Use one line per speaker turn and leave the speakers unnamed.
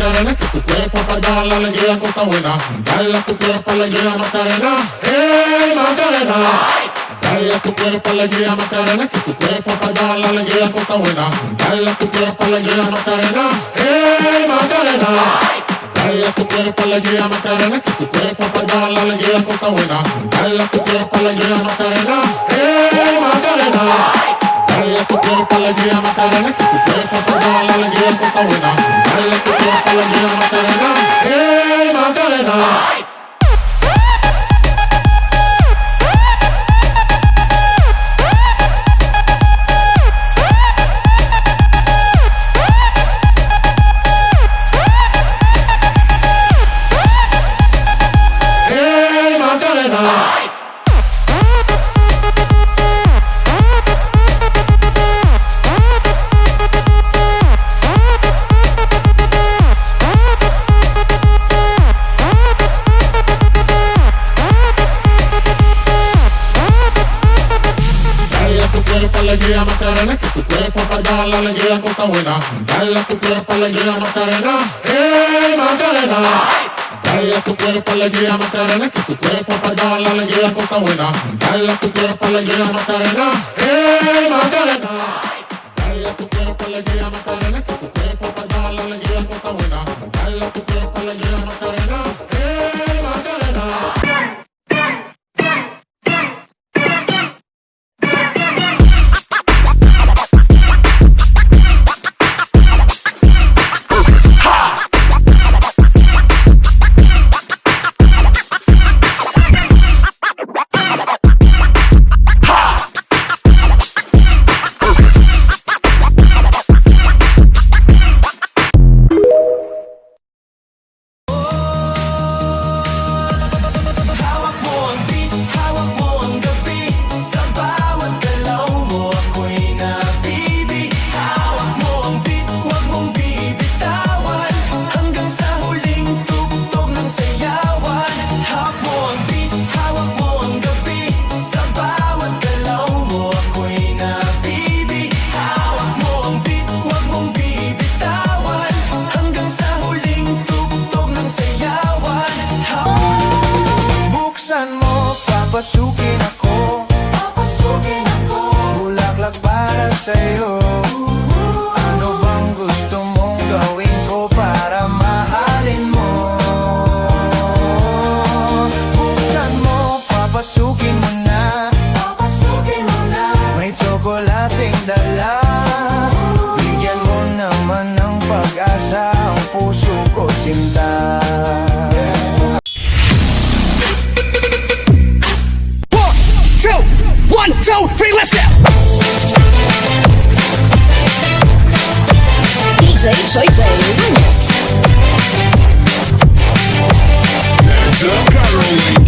Macarena, que tu cuerpo para dar la alegría, cosa buena. Dale a tu cuerpo alegría, Macarena. Hey, Macarena. Dale a tu cuerpo alegría, Macarena, que tu cuerpo para dar la alegría, cosa buena. Dale a tu cuerpo alegría, Macarena. Hey, Macarena. Dale a tu cuerpo alegría, Macarena, que tu cuerpo para dar la alegría, cosa buena. Dale a tu cuerpo alegría, Macarena. Hey, Macarena. Dale a tu cuerpo alegría, Macarena, que tu cuerpo para dar la alegría, cosa buena. Dale a tu cuerpo alegría, Macarena. Hey, Macarena. Alegría, Macarena, que tu cuerpo para dar la alegría, cosa buena. Dale a tu cuerpo alegría, Macarena. Hey, Macarena. Dale a tu cuerpo alegría, Macarena, que tu cuerpo para dar la alegría, cosa buena. Dale a tu cuerpo alegría, Macarena. Hey, Macarena. Dale a tu cuerpo alegría, Macarena, que tu cuerpo para dar la alegría, cosa buena. Dale a tu cuerpo alegría, Macarena. Hey, Macarena.
Papasukin ako, bulaklak para sa'yo. Ano bang gusto mong gawin ko para mahalin mo? Buksan mo, papasukin mo na. May tsokolating dala. Bigyan mo naman ng pag-asa ang puso ko, sinta.
One, two, three, let's go! DJ Soy J Remix.
Carolina.